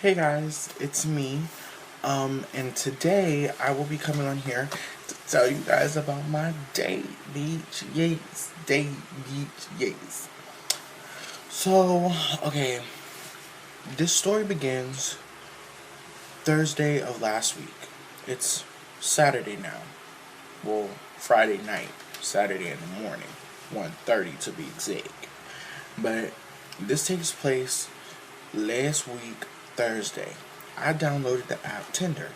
Hey guys, it's me. And today I will be coming on here to tell you guys about my day beach yays. Day beach yays. So, okay, this story begins Thursday of last week. It's Saturday now. Well, Friday night, Saturday in the morning, 1:30 to be exact. But this takes place last week, Thursday. I downloaded the app Tinder.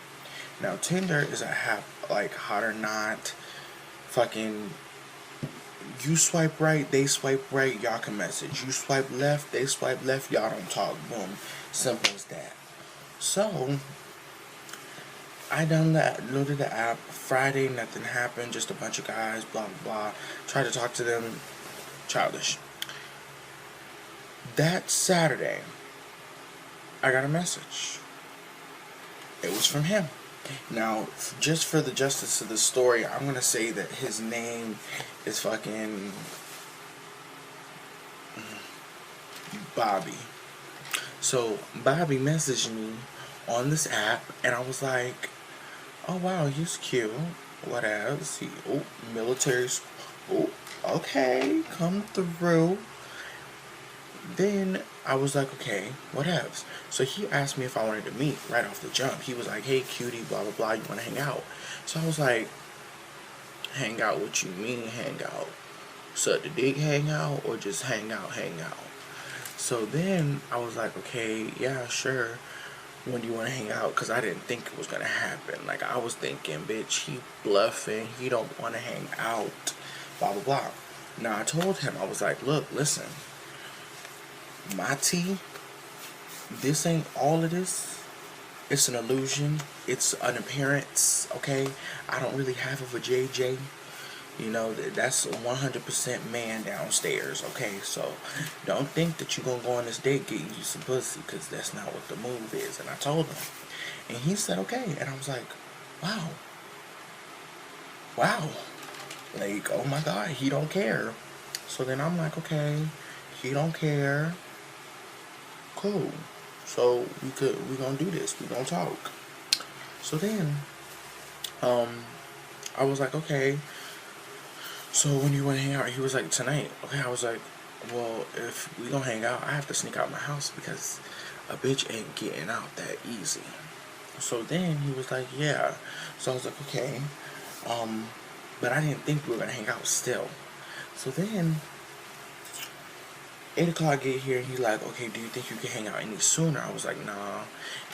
Now, Tinder is a app like Hot or Not. Fucking, you swipe right, they swipe right, y'all can message. You swipe left, they swipe left, y'all don't talk. Boom. Simple as that. So, I downloaded the app Friday, nothing happened, just a bunch of guys, blah, blah, blah. Tried to talk to them, childish. That Saturday, I got a message. It was from him. Now, just for the justice of the story, I'm gonna say that his name is fucking Bobby. So Bobby messaged me on this app, and I was like, "Oh wow, he's cute. What else? Military. Oh, okay, come through." Then I was like, okay, what else? So he asked me if I wanted to meet right off the jump. He was like, hey, cutie, blah, blah, blah, you want to hang out? So I was like, hang out, what you mean hang out? Suck the dick hang out or just hang out, hang out? So then I was like, okay, yeah, sure. When do you want to hang out? Because I didn't think it was going to happen. Like, I was thinking, bitch, he bluffing. He don't want to hang out. Blah, blah, blah. Now, I told him, I was like, look, listen. My tea, this ain't all of this. It's an illusion. It's an appearance, okay? I don't really have a JJ. You know, that's 100% man downstairs, okay? So, don't think that you're going to go on this date getting you some pussy, because that's not what the move is. And I told him. And he said, okay. And I was like, wow. Wow. Like, oh my God, he don't care. So then I'm like, okay, he don't care. Cool. So we gonna do this. We gonna talk. So then, I was like, okay. So when you wanna hang out? He was like, tonight. Okay. I was like, well, if we gonna hang out, I have to sneak out my house because a bitch ain't getting out that easy. So then he was like, yeah. So I was like, okay. But I didn't think we were gonna hang out still. So then 8 o'clock get here, and he's like, okay, do you think you can hang out any sooner? I was like, nah,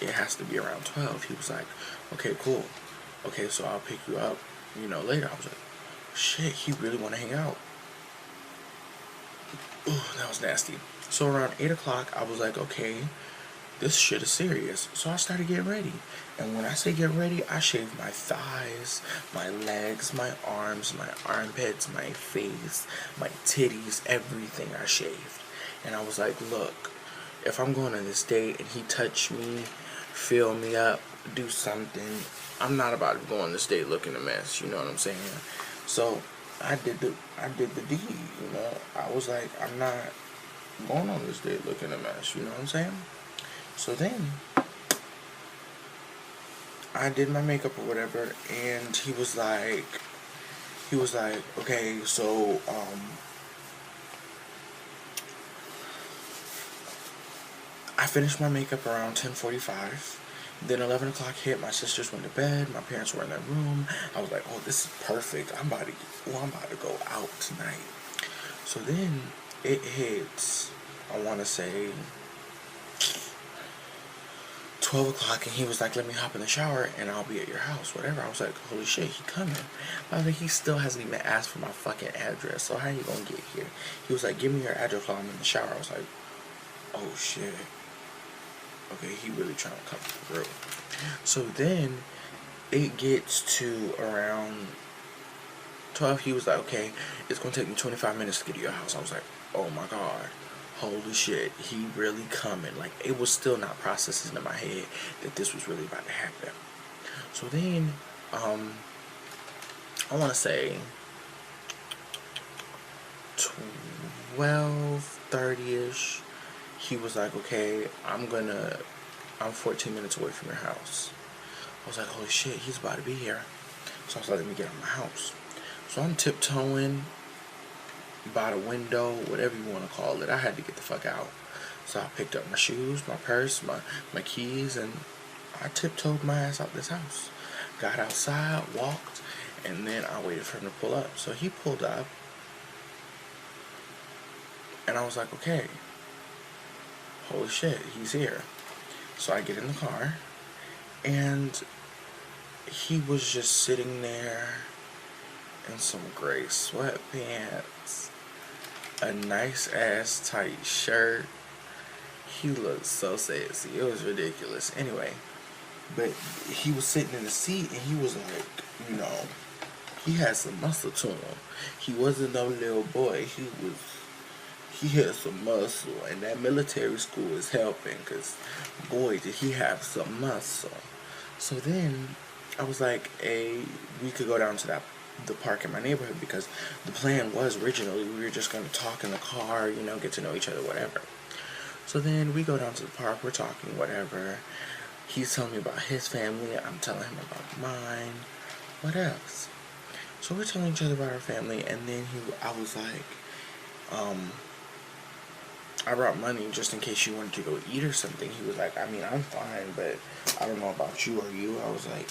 it has to be around 12. He was like, okay, cool. Okay, so I'll pick you up, later. I was like, shit, he really want to hang out. Ooh, that was nasty. So around 8 o'clock, I was like, okay, this shit is serious. So I started getting ready. And when I say get ready, I shaved my thighs, my legs, my arms, my armpits, my face, my titties, everything I shaved. And I was like, look, if I'm going on this date and he touch me, fill me up, do something, I'm not about to go on this date looking a mess, you know what I'm saying? So I did the deed, I was like, I'm not going on this date looking a mess, you know what I'm saying? So then I did my makeup or whatever, and he was like, okay, so I finished my makeup around 10:45. Then 11 o'clock hit. My sisters went to bed. My parents were in their room. I was like, oh, this is perfect. I'm about to go out tonight. So then it hits, I want to say 12 o'clock, and he was like, let me hop in the shower and I'll be at your house, whatever. I was like, holy shit, he coming. By the way, he still hasn't even asked for my fucking address, so how you gonna get here? He was like, give me your address while I'm in the shower. I was like, oh shit. Okay, he really trying to come through. So then it gets to around 12. He was like, okay, it's gonna take me 25 minutes to get to your house. I was like, oh my God, holy shit, he really coming. Like, it was still not processing in my head that this was really about to happen. So then I want to say 12:30ish, he was like, okay, I'm gonna I'm 14 minutes away from your house. I was like, holy shit, he's about to be here. So I was like, let me get out of my house. So I'm tiptoeing by the window, whatever you want to call it. I had to get the fuck out. So I picked up my shoes, my purse, my keys, and I tiptoed my ass out this house. Got outside, walked, and then I waited for him to pull up. So he pulled up, and I was like, okay, holy shit, he's here. So I get in the car, and he was just sitting there in some gray sweatpants, a nice ass tight shirt. He looked so sexy. It was ridiculous. Anyway, but he was sitting in the seat, and he was like, you know, he had some muscle to him. He wasn't no little boy. He had some muscle, and that military school is helping, because boy, did he have some muscle. So then I was like, hey, we could go down to the park in my neighborhood, because the plan was originally we were just going to talk in the car, you know, get to know each other, whatever. So then we go down to the park, we're talking, whatever. He's telling me about his family, I'm telling him about mine, what else? So we're telling each other about our family, and then I was like, I brought money just in case you wanted to go eat or something. He was like, I mean, I'm fine, but I don't know about you or you. I was like,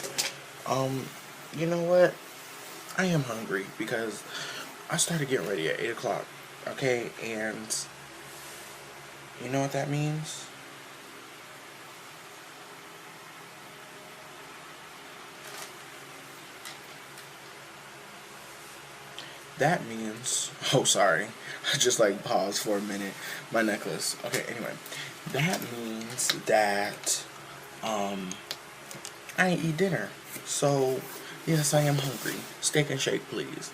you know what? I am hungry, because I started getting ready at 8 o'clock, okay? And you know what that means? That means, oh sorry, I just like paused for a minute, my necklace. Okay, anyway, that means that I ain't eat dinner. So yes, I am hungry. Steak and shake, please.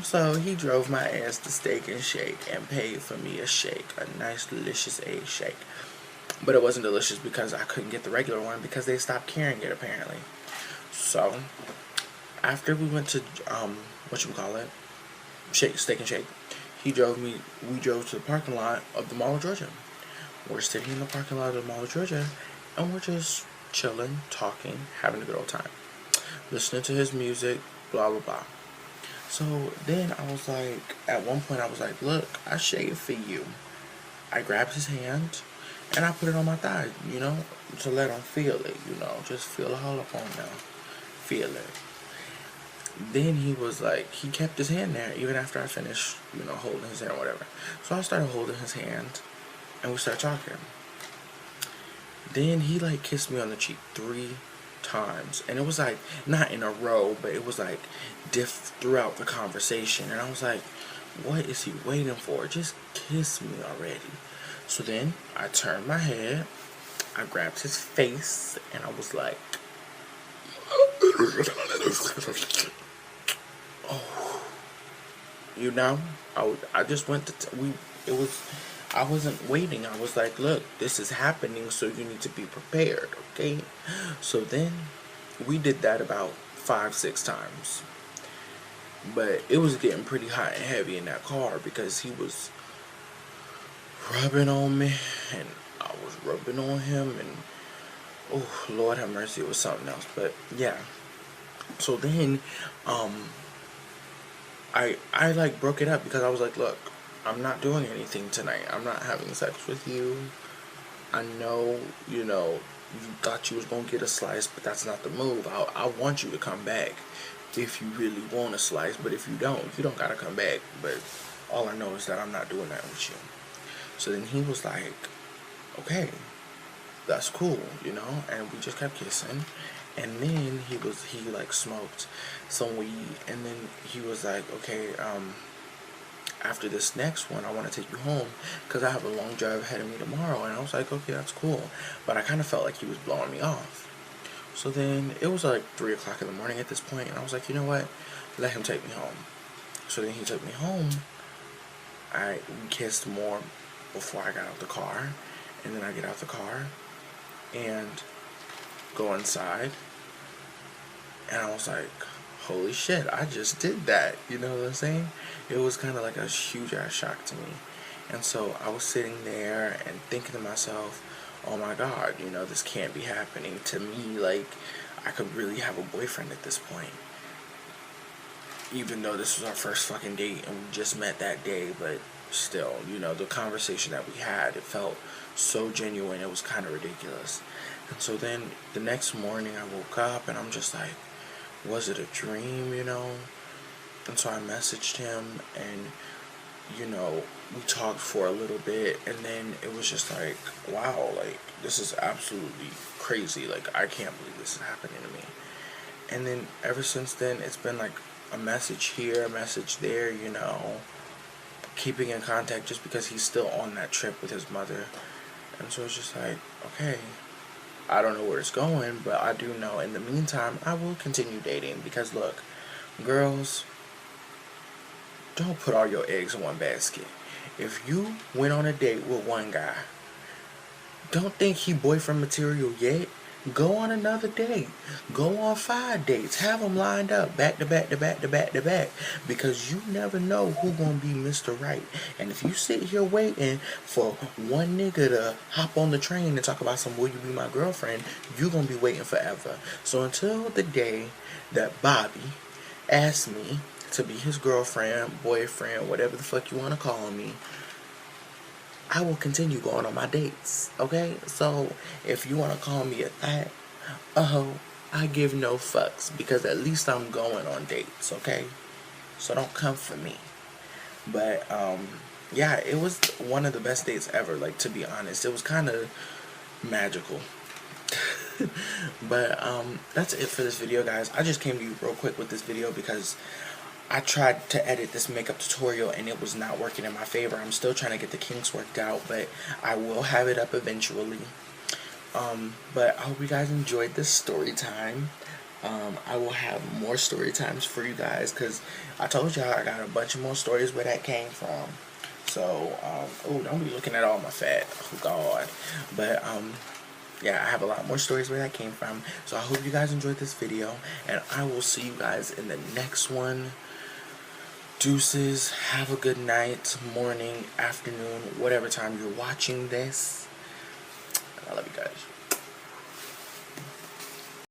So he drove my ass to Steak and Shake and paid for me a shake, a nice delicious egg shake. But it wasn't delicious because I couldn't get the regular one, because they stopped carrying it apparently. So after we went to whatchamacallit, Steak and Shake, we drove to the parking lot of the Mall of Georgia. We're sitting in the parking lot of the Mall of Georgia, and we're just chilling, talking, having a good old time, listening to his music, blah blah blah. So then I was like, at one point I was like, look, I shaved for you. I grabbed his hand and I put it on my thigh, you know, to let him feel it, you know, just feel it all up on now, feel it. Then he was like, he kept his hand there even after I finished, you know, holding his hand or whatever. So I started holding his hand, and we started talking. Then he like kissed me on the cheek 3 times, and it was like not in a row, but it was like throughout the conversation. And I was like, what is he waiting for? Just kiss me already. So then I turned my head, I grabbed his face, and I was like, oh, you know, I just went to I wasn't waiting. I was like, look, this is happening, so you need to be prepared, okay? So then we did that about 5-6 times. But it was getting pretty hot and heavy in that car, because he was rubbing on me and I was rubbing on him, and oh Lord have mercy, it was something else. But yeah. So then I like broke it up, because I was like, look, I'm not doing anything tonight. I'm not having sex with you. I know, you know, you thought you was gonna get a slice, but that's not the move. I want you to come back if you really want a slice, but if you don't gotta come back. But all I know is that I'm not doing that with you. So then he was like, okay, that's cool, you know, and we just kept kissing. And then he like smoked some weed, and then he was like, okay, after this next one, I want to take you home, because I have a long drive ahead of me tomorrow. And I was like, okay, that's cool. But I kind of felt like he was blowing me off. So then it was like 3 o'clock in the morning at this point, and I was like, you know what? Let him take me home. So then he took me home. We kissed more before I got out the car, and then I get out the car and go inside, and I was like, holy shit, I just did that. You know what I'm saying? It was kind of like a huge ass shock to me. And so I was sitting there and thinking to myself, oh my God, you know, this can't be happening to me. Like, I could really have a boyfriend at this point. Even though this was our first fucking date and we just met that day, but still, you know, the conversation that we had, it felt so genuine, it was kind of ridiculous. And so then the next morning I woke up and I'm just like, was it a dream, you know? And so I messaged him and, you know, we talked for a little bit and then it was just like, wow, like, this is absolutely crazy. Like, I can't believe this is happening to me. And then ever since then, it's been like a message here, a message there, you know, keeping in contact just because he's still on that trip with his mother. And so it's just like, okay, I don't know where it's going, but I do know in the meantime, I will continue dating because look, girls, don't put all your eggs in one basket. If you went on a date with one guy, don't think he boyfriend material yet. Go on another date. Go on 5 dates. Have them lined up back to back to back to back to back. Because you never know who gonna be Mr. Right. And if you sit here waiting for one nigga to hop on the train and talk about some will you be my girlfriend, you gonna be waiting forever. So until the day that Bobby asks me to be his girlfriend, boyfriend, whatever the fuck you wanna call me, I will continue going on my dates, okay? So, if you want to call me a thot, I give no fucks, because at least I'm going on dates, okay? So don't come for me. But, yeah, it was one of the best dates ever, like, to be honest. It was kind of magical. But, that's it for this video, guys. I just came to you real quick with this video because I tried to edit this makeup tutorial and it was not working in my favor. I'm still trying to get the kinks worked out, but I will have it up eventually. But I hope you guys enjoyed this story time. I will have more story times for you guys because I told y'all I got a bunch of more stories where that came from. So, oh, don't be looking at all my fat. Oh, God. But, yeah, I have a lot more stories where that came from. So I hope you guys enjoyed this video, and I will see you guys in the next one. Deuces. Have a good night, morning, afternoon, whatever time you're watching this. I love you guys.